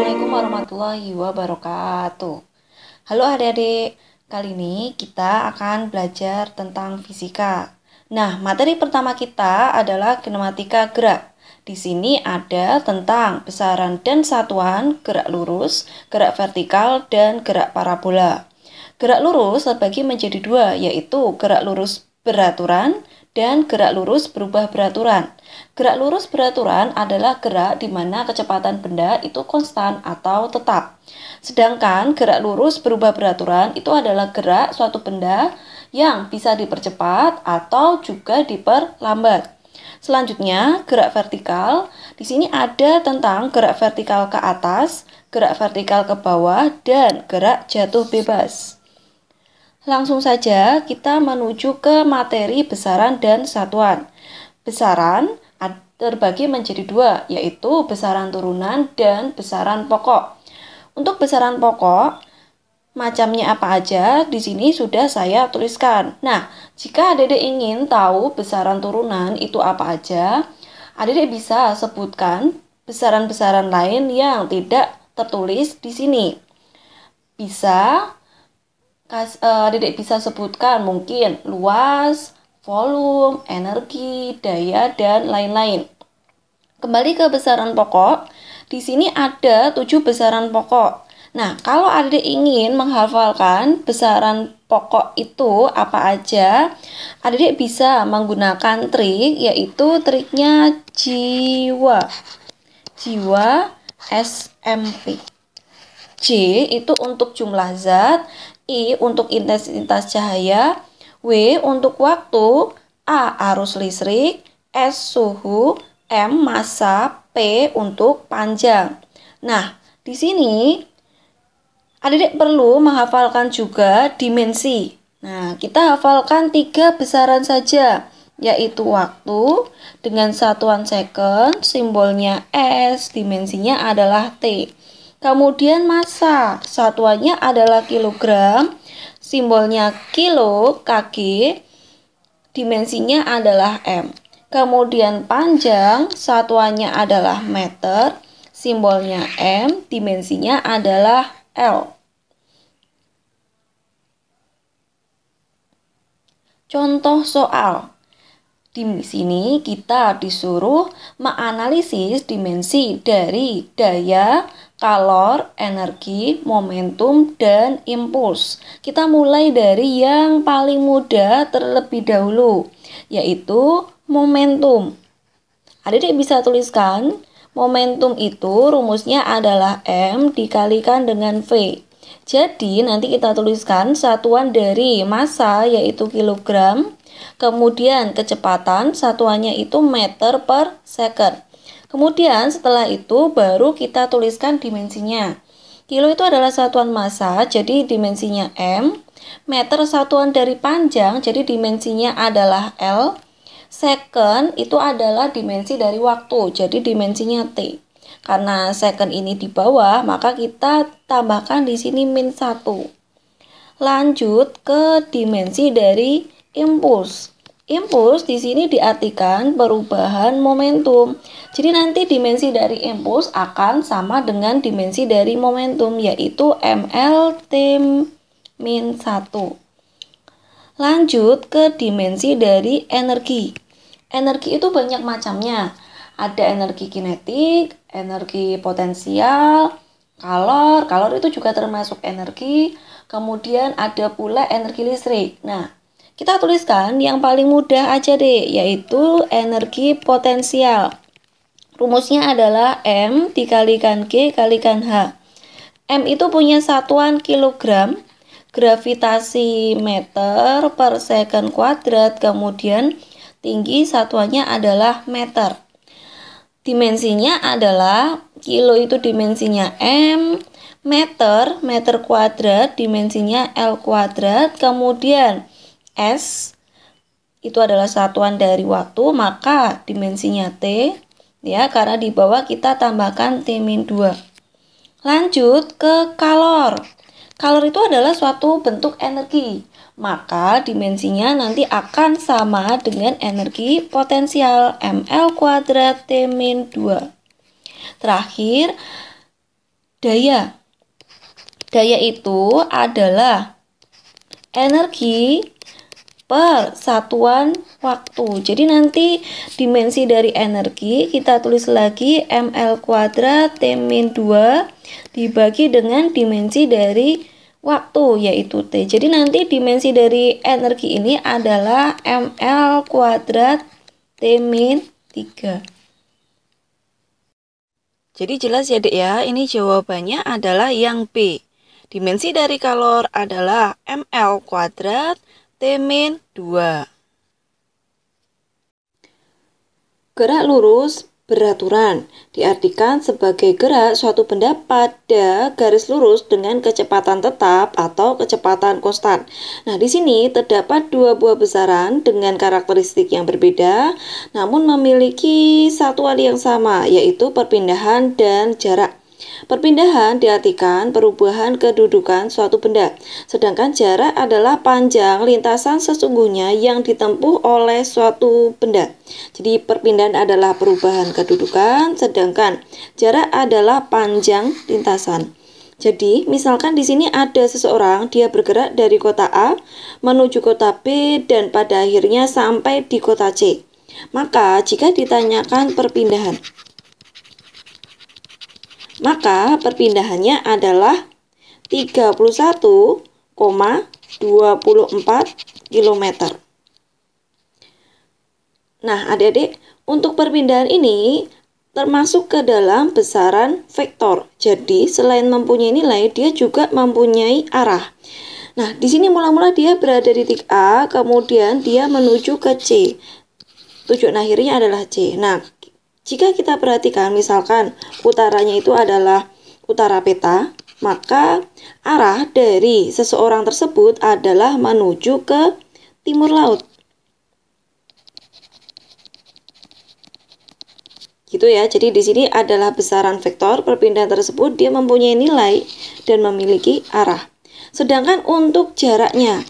Assalamualaikum warahmatullahi wabarakatuh. Halo adik-adik, kali ini kita akan belajar tentang fisika. Nah, materi pertama kita adalah kinematika gerak. Di sini ada tentang besaran dan satuan, gerak lurus, gerak vertikal, dan gerak parabola. Gerak lurus terbagi menjadi dua, yaitu gerak lurus beraturan dan gerak lurus berubah beraturan. Gerak lurus beraturan adalah gerak di mana kecepatan benda itu konstan atau tetap. Sedangkan gerak lurus berubah beraturan itu adalah gerak suatu benda yang bisa dipercepat atau juga diperlambat. Selanjutnya, gerak vertikal. Di sini ada tentang gerak vertikal ke atas, gerak vertikal ke bawah, dan gerak jatuh bebas. Langsung saja kita menuju ke materi besaran dan satuan. Besaran terbagi menjadi dua, yaitu besaran turunan dan besaran pokok. Untuk besaran pokok, macamnya apa aja, di sini sudah saya tuliskan. Nah, jika adik-adik ingin tahu besaran turunan itu apa aja, adik-adik bisa sebutkan besaran-besaran lain yang tidak tertulis di sini. Adik-adik bisa sebutkan mungkin luas, volume, energi, daya, dan lain-lain. Kembali ke besaran pokok, di sini ada 7 besaran pokok. Nah, kalau adik ingin menghafalkan besaran pokok itu apa aja, adik bisa menggunakan trik, yaitu triknya jiwa SMP. J itu untuk jumlah zat, I untuk intensitas cahaya, W untuk waktu, A arus listrik, S suhu, M massa, P untuk panjang. Nah, di sini adik-adik perlu menghafalkan juga dimensi. Nah, kita hafalkan 3 besaran saja, yaitu waktu dengan satuan second, simbolnya S, dimensinya adalah T. Kemudian massa, satuannya adalah kilogram, simbolnya kilo, kg, dimensinya adalah M. Kemudian panjang, satuannya adalah meter, simbolnya M, dimensinya adalah L. Contoh soal. Di sini kita disuruh menganalisis dimensi dari daya, kalor, energi, momentum, dan impuls. Kita mulai dari yang paling mudah terlebih dahulu, yaitu momentum. Adik-adik bisa tuliskan, momentum itu rumusnya adalah M dikalikan dengan V. Jadi nanti kita tuliskan satuan dari massa yaitu kilogram, kemudian kecepatan satuannya itu meter per second. Kemudian setelah itu baru kita tuliskan dimensinya. Kilo itu adalah satuan massa, jadi dimensinya M. Meter satuan dari panjang, jadi dimensinya adalah L. Second itu adalah dimensi dari waktu, jadi dimensinya T. Karena second ini di bawah, maka kita tambahkan di sini min 1. Lanjut ke dimensi dari impuls. Impuls di sini diartikan perubahan momentum. Jadi nanti dimensi dari impuls akan sama dengan dimensi dari momentum, yaitu ml T-1. Lanjut ke dimensi dari energi. Energi itu banyak macamnya. Ada energi kinetik, energi potensial, kalor. Kalor itu juga termasuk energi. Kemudian ada pula energi listrik. Nah, kita tuliskan yang paling mudah aja deh, yaitu energi potensial. Rumusnya adalah M dikalikan G kalikan H. M itu punya satuan kilogram, gravitasi meter per second kuadrat, kemudian tinggi satuannya adalah meter. Dimensinya adalah kilo itu dimensinya M, meter kuadrat dimensinya L kuadrat, kemudian S itu adalah satuan dari waktu, maka dimensinya T, ya, karena di bawah kita tambahkan T-2. Lanjut ke kalor. Kalor itu adalah suatu bentuk energi, maka dimensinya nanti akan sama dengan energi potensial ml kuadrat T-2. Terakhir, daya. Daya itu adalah energi per satuan waktu. Jadi nanti dimensi dari energi kita tulis lagi ml kuadrat T-2 dibagi dengan dimensi dari waktu yaitu T. Jadi nanti dimensi dari energi ini adalah ml kuadrat T-3. Jadi jelas ya Dek ya, ini jawabannya adalah yang B. Dimensi dari kalor adalah ml kuadrat T-2. Gerak lurus beraturan diartikan sebagai gerak suatu benda pada garis lurus dengan kecepatan tetap atau kecepatan konstan. Nah, di sini terdapat dua buah besaran dengan karakteristik yang berbeda, namun memiliki satuan yang sama, yaitu perpindahan dan jarak. Perpindahan diartikan perubahan kedudukan suatu benda, sedangkan jarak adalah panjang lintasan sesungguhnya yang ditempuh oleh suatu benda. Jadi perpindahan adalah perubahan kedudukan, sedangkan jarak adalah panjang lintasan. Jadi, misalkan di sini ada seseorang, dia bergerak dari kota A menuju kota B dan pada akhirnya sampai di kota C. Maka, jika ditanyakan perpindahan, maka perpindahannya adalah 31,24 km. Nah, adik-adik, untuk perpindahan ini termasuk ke dalam besaran vektor. Jadi, selain mempunyai nilai, dia juga mempunyai arah. Nah, di sini mula-mula dia berada di titik A, kemudian dia menuju ke C. Tujuan akhirnya adalah C. Nah, jika kita perhatikan, misalkan utaranya itu adalah utara peta, maka arah dari seseorang tersebut adalah menuju ke timur laut. Gitu ya, jadi di sini adalah besaran vektor, perpindahan tersebut dia mempunyai nilai dan memiliki arah. Sedangkan untuk jaraknya,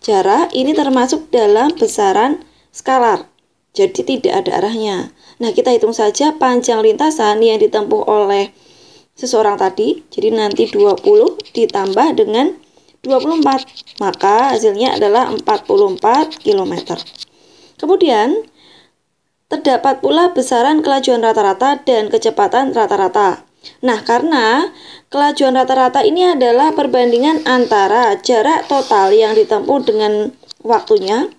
jarak ini termasuk dalam besaran skalar, jadi tidak ada arahnya. Nah, kita hitung saja panjang lintasan yang ditempuh oleh seseorang tadi. Jadi nanti 20 ditambah dengan 24. Maka hasilnya adalah 44 km. Kemudian, terdapat pula besaran kelajuan rata-rata dan kecepatan rata-rata. Nah, karena kelajuan rata-rata ini adalah perbandingan antara jarak total yang ditempuh dengan waktunya,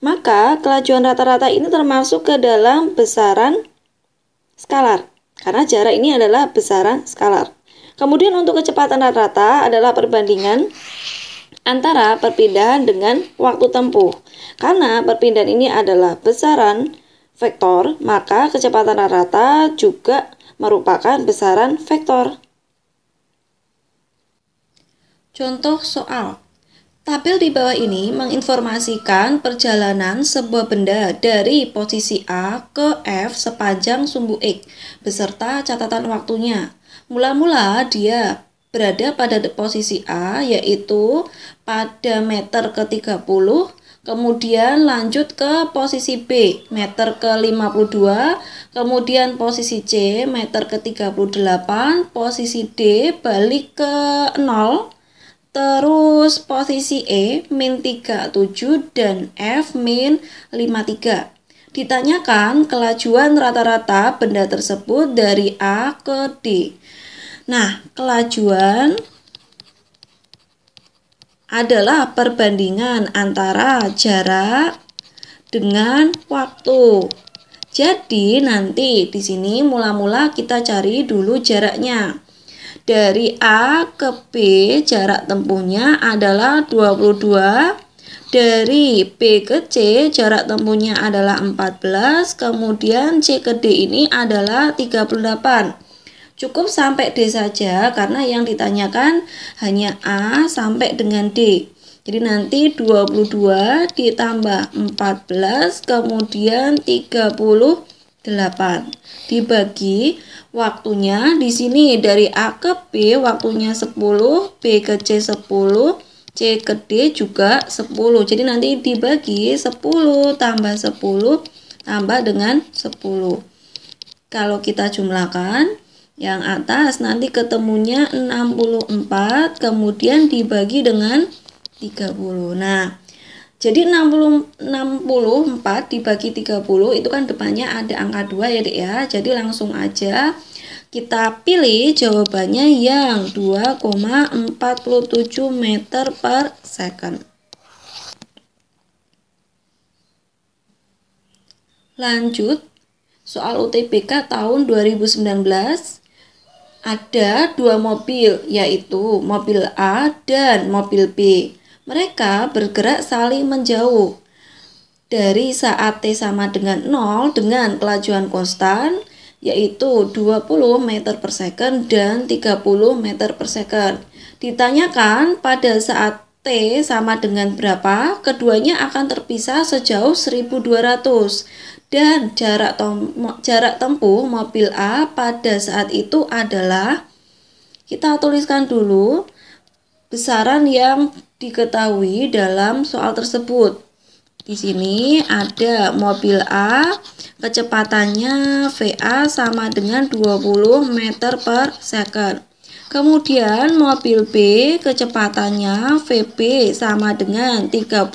maka kelajuan rata-rata ini termasuk ke dalam besaran skalar, karena jarak ini adalah besaran skalar. Kemudian untuk kecepatan rata-rata adalah perbandingan antara perpindahan dengan waktu tempuh. Karena perpindahan ini adalah besaran vektor, maka kecepatan rata-rata juga merupakan besaran vektor. Contoh soal. Tabel di bawah ini menginformasikan perjalanan sebuah benda dari posisi A ke F sepanjang sumbu X beserta catatan waktunya. Mula-mula dia berada pada posisi A yaitu pada meter ke-30, kemudian lanjut ke posisi B meter ke-52, kemudian posisi C meter ke-38, posisi D balik ke 0, terus posisi E min 37 dan F min 53. Ditanyakan kelajuan rata-rata benda tersebut dari A ke D. Nah, kelajuan adalah perbandingan antara jarak dengan waktu. Jadi nanti di sini mula-mula kita cari dulu jaraknya. Dari A ke B jarak tempuhnya adalah 22. Dari B ke C jarak tempuhnya adalah 14. Kemudian C ke D ini adalah 38. Cukup sampai D saja karena yang ditanyakan hanya A sampai dengan D. Jadi nanti 22 ditambah 14 kemudian 38 dibagi waktunya di sini dari A ke B waktunya 10, B ke C 10, C ke D juga 10. Jadi nanti dibagi 10 tambah 10 tambah dengan 10. Kalau kita jumlahkan Yang atas nanti ketemunya 64, kemudian dibagi dengan 30. Nah, jadi 64 dibagi 30 itu kan depannya ada angka 2 ya Dek ya. Jadi langsung aja kita pilih jawabannya yang 2,47 meter per second. Lanjut, soal UTBK tahun 2019. Ada dua mobil, yaitu mobil A dan mobil B. Mereka bergerak saling menjauh. Dari saat T sama dengan 0 dengan kelajuan konstan, yaitu 20 meter per second dan 30 meter per second. Ditanyakan pada saat T sama dengan berapa, keduanya akan terpisah sejauh 1200. Dan jarak tempuh mobil A pada saat itu adalah, kita tuliskan dulu besaran yang diketahui dalam soal tersebut. Di sini ada mobil A, kecepatannya VA sama dengan 20 meter per second. Kemudian mobil B, kecepatannya VB sama dengan 30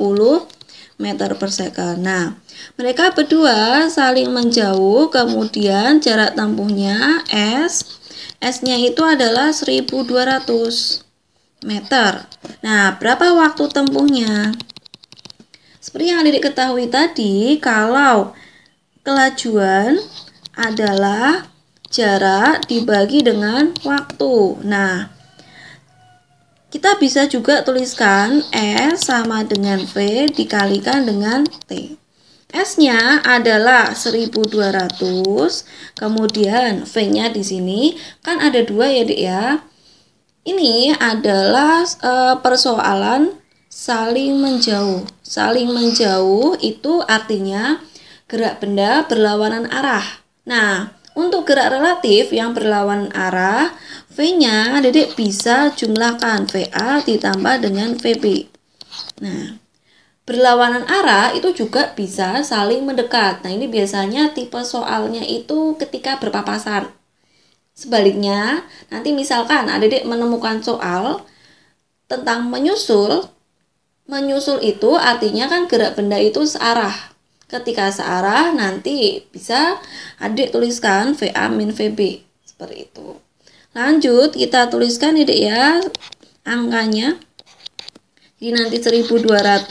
meter per second. Nah, mereka berdua saling menjauh, kemudian jarak tempuhnya S-nya itu adalah 1200 meter. Nah, berapa waktu tempuhnya? Seperti yang Adik ketahui tadi, kalau kelajuan adalah jarak dibagi dengan waktu. Nah, kita bisa juga tuliskan S sama dengan V dikalikan dengan T. S-nya adalah 1200, kemudian V-nya di sini kan ada 2 ya Dek ya. Ini adalah persoalan saling menjauh. Saling menjauh itu artinya gerak benda berlawanan arah. Nah, untuk gerak relatif yang berlawanan arah, V-nya Dedek bisa jumlahkan VA ditambah dengan VB. Nah, berlawanan arah itu juga bisa saling mendekat. Nah, ini biasanya tipe soalnya itu ketika berpapasan. Sebaliknya, nanti misalkan Dedek menemukan soal tentang menyusul. Menyusul itu artinya kan gerak benda itu searah. Ketika searah nanti bisa Adik tuliskan VA min VB. Seperti itu. Lanjut kita tuliskan Adik ya angkanya. Jadi nanti 1200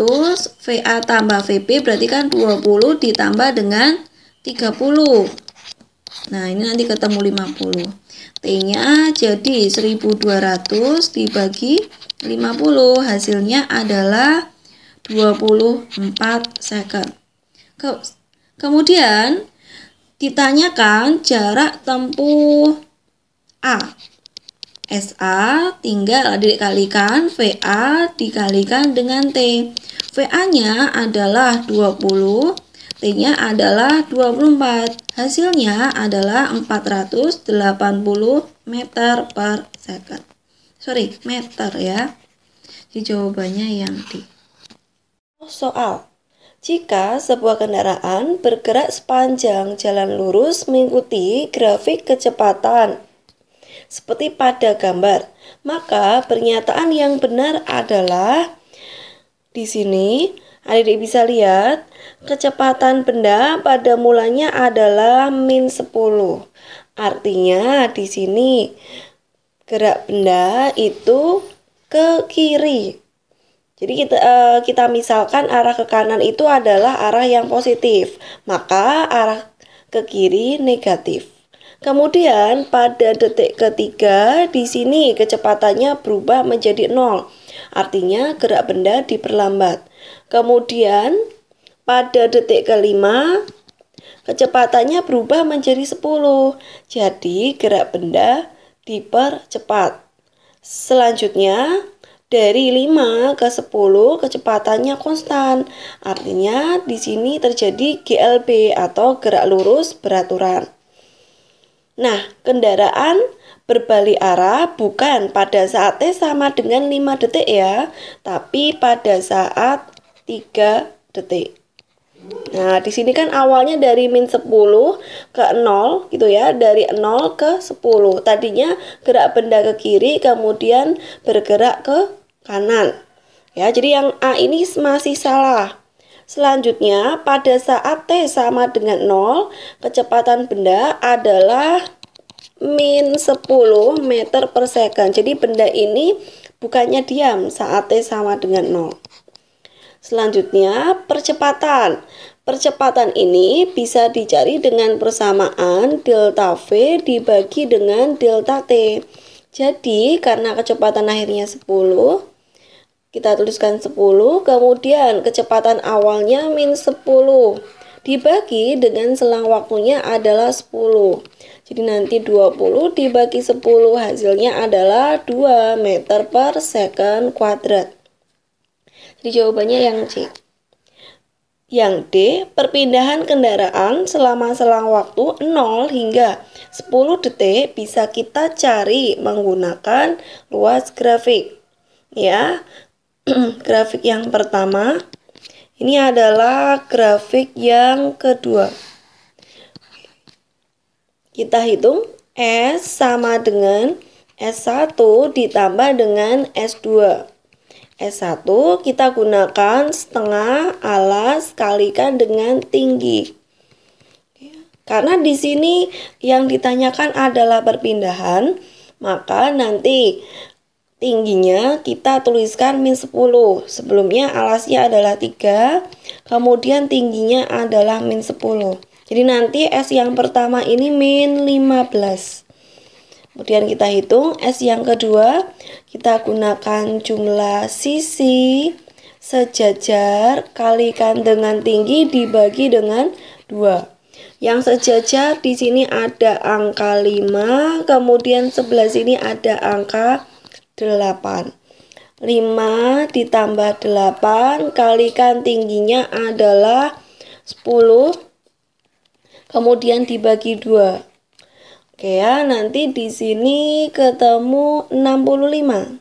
VA tambah VB berarti kan 20 ditambah dengan 30. Nah, ini nanti ketemu 50. T-nya jadi 1200 dibagi 50. Hasilnya adalah 24 second. Kemudian ditanyakan jarak tempuh A. SA tinggal dikalikan VA dikalikan dengan T. VA-nya adalah 20, T-nya adalah 24. Hasilnya adalah 480 meter per second. Sorry, meter ya. Jadi jawabannya yang D. Soal. Jika sebuah kendaraan bergerak sepanjang jalan lurus mengikuti grafik kecepatan seperti pada gambar, maka pernyataan yang benar adalah di sini Adik bisa lihat kecepatan benda pada mulanya adalah min 10. Artinya di sini gerak benda itu ke kiri. Jadi kita misalkan arah ke kanan itu adalah arah yang positif, maka arah ke kiri negatif. Kemudian pada detik ketiga di sini kecepatannya berubah menjadi 0. Artinya gerak benda diperlambat. Kemudian pada detik kelima kecepatannya berubah menjadi 10. Jadi gerak benda dipercepat. Selanjutnya dari 5 ke 10 kecepatannya konstan. Artinya di sini terjadi GLB atau gerak lurus beraturan. Nah, kendaraan berbalik arah bukan pada saat T sama dengan 5 detik ya, tapi pada saat 3 detik. Nah, di sini kan awalnya dari min 10 ke 0 gitu ya, dari 0 ke 10. Tadinya gerak benda ke kiri, kemudian bergerak ke kanan. Ya, jadi yang A ini masih salah. Selanjutnya, pada saat T sama dengan 0, kecepatan benda adalah min 10 meter per second. Jadi benda ini bukannya diam saat T sama dengan 0. Selanjutnya, percepatan. Percepatan ini bisa dicari dengan persamaan delta V dibagi dengan delta T. Jadi, karena kecepatan akhirnya 10, kita tuliskan 10, kemudian kecepatan awalnya min 10, dibagi dengan selang waktunya adalah 10. Jadi nanti 20 dibagi 10 hasilnya adalah 2 meter per second kuadrat. Jadi jawabannya yang C. Yang D, perpindahan kendaraan selama selang waktu 0 hingga 10 detik bisa kita cari menggunakan luas grafik. Ya, grafik yang pertama, ini adalah grafik yang kedua. Kita hitung S sama dengan S1 ditambah dengan S2. S1 kita gunakan setengah alas kalikan dengan tinggi. Karena di sini yang ditanyakan adalah perpindahan, maka nanti tingginya kita tuliskan min 10. Sebelumnya alasnya adalah 3, kemudian tingginya adalah min 10. Jadi nanti S yang pertama ini min 15. Kemudian kita hitung S yang kedua, kita gunakan jumlah sisi sejajar kalikan dengan tinggi dibagi dengan 2. Yang sejajar di sini ada angka 5, kemudian sebelah sini ada angka 8. 5 ditambah 8 kalikan tingginya adalah 10, kemudian dibagi 2. Oke ya, nanti di sini ketemu 65.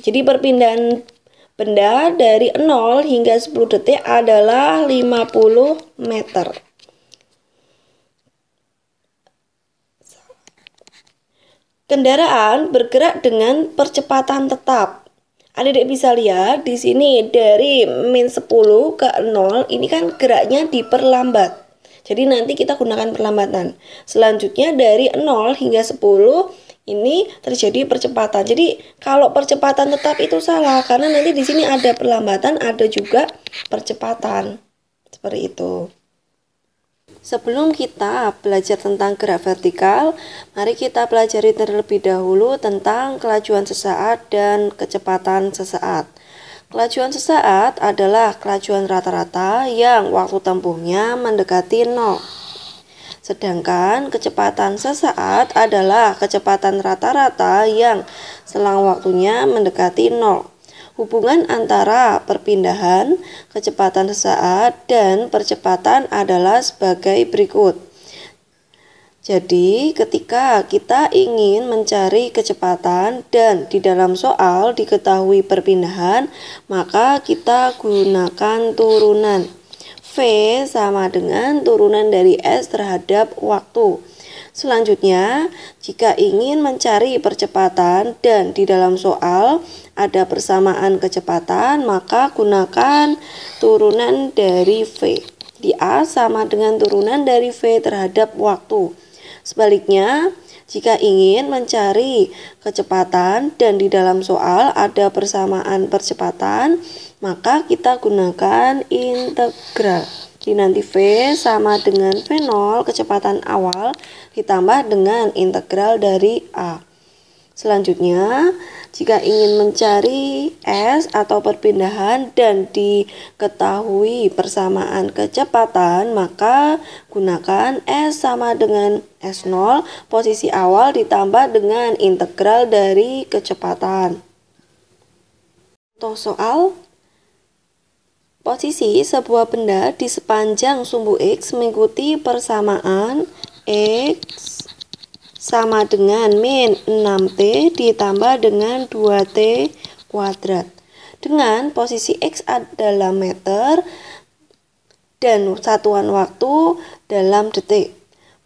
Jadi perpindahan benda dari 0 hingga 10 detik adalah 50 meter. Kendaraan bergerak dengan percepatan tetap. Adik-adik bisa lihat di sini dari min 10 ke 0 ini kan geraknya diperlambat. Jadi nanti kita gunakan perlambatan. Selanjutnya dari 0 hingga 10 ini terjadi percepatan. Jadi kalau percepatan tetap itu salah karena nanti di sini ada perlambatan, ada juga percepatan. Seperti itu. Sebelum kita belajar tentang gerak vertikal, mari kita pelajari terlebih dahulu tentang kelajuan sesaat dan kecepatan sesaat. Kelajuan sesaat adalah kelajuan rata-rata yang waktu tempuhnya mendekati 0. Sedangkan kecepatan sesaat adalah kecepatan rata-rata yang selang waktunya mendekati 0. Hubungan antara perpindahan, kecepatan sesaat, dan percepatan adalah sebagai berikut. Jadi, ketika kita ingin mencari kecepatan dan di dalam soal diketahui perpindahan, maka kita gunakan turunan. V sama dengan turunan dari S terhadap waktu. Selanjutnya, jika ingin mencari percepatan dan di dalam soal ada persamaan kecepatan, maka gunakan turunan dari V. Di A sama dengan turunan dari V terhadap waktu. Sebaliknya, jika ingin mencari kecepatan dan di dalam soal ada persamaan percepatan, maka kita gunakan integral. Jadi nanti V sama dengan V0 kecepatan awal ditambah dengan integral dari A. Selanjutnya, jika ingin mencari S atau perpindahan dan diketahui persamaan kecepatan, maka gunakan S sama dengan S0, posisi awal ditambah dengan integral dari kecepatan. Contoh soal, posisi sebuah benda di sepanjang sumbu X mengikuti persamaan X sama dengan min 6T ditambah dengan 2T kuadrat. Dengan posisi X adalah meter, dan satuan waktu dalam detik.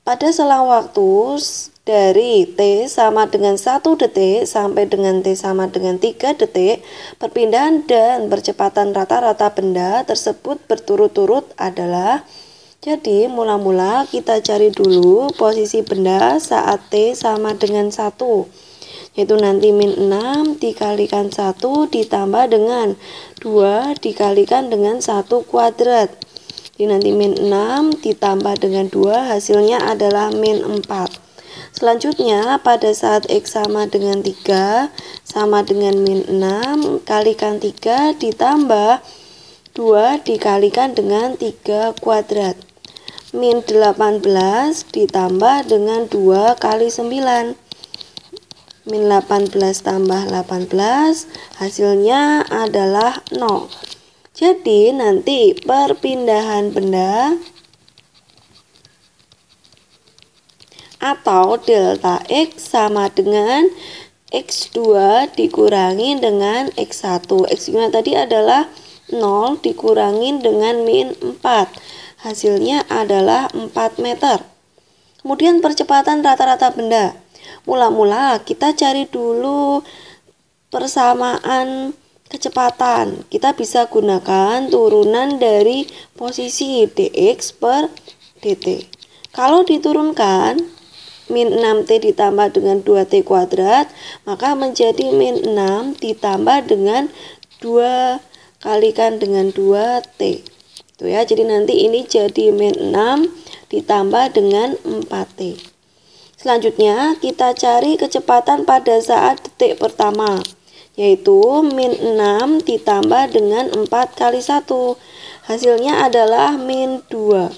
Pada selang waktu dari T sama dengan 1 detik sampai dengan T sama dengan 3 detik, perpindahan dan percepatan rata-rata benda tersebut berturut-turut adalah. Jadi mula-mula kita cari dulu posisi benda saat T sama dengan 1, yaitu nanti min 6 dikalikan 1 ditambah dengan 2 dikalikan dengan 1 kuadrat. Jadi nanti min 6 ditambah dengan 2 hasilnya adalah min 4. Selanjutnya pada saat X sama dengan 3 sama dengan min 6 kalikan 3 ditambah 2 dikalikan dengan 3 kuadrat. Min 18 ditambah dengan 2 kali 9. Min 18 tambah 18 hasilnya adalah 0. Jadi nanti perpindahan benda atau delta X sama dengan X2 dikurangi dengan X1. X-nya tadi adalah 0 dikurangi dengan min 4. Hasilnya adalah 4 meter. Kemudian percepatan rata-rata benda. Mula-mula kita cari dulu persamaan kecepatan. Kita bisa gunakan turunan dari posisi dx per dt. Kalau diturunkan, min 6t ditambah dengan 2t kuadrat, maka menjadi min 6 ditambah dengan 2 kalikan dengan 2t. Tuh ya, jadi nanti ini jadi min 6 ditambah dengan 4t. Selanjutnya kita cari kecepatan pada saat detik pertama, yaitu min 6 ditambah dengan 4 kali 1. Hasilnya adalah min 2.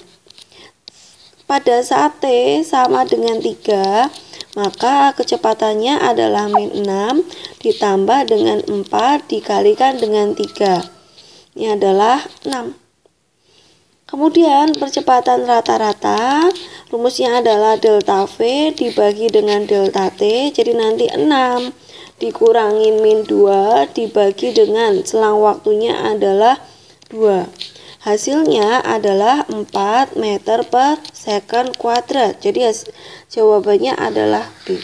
Pada saat T sama dengan 3, maka kecepatannya adalah min 6 ditambah dengan 4 dikalikan dengan 3. Ini adalah 6. Kemudian percepatan rata-rata, rumusnya adalah delta V dibagi dengan delta T. Jadi nanti 6 dikurangi min 2 dibagi dengan selang waktunya adalah 2. Hasilnya adalah 4 meter per second kuadrat. Jadi jawabannya adalah B.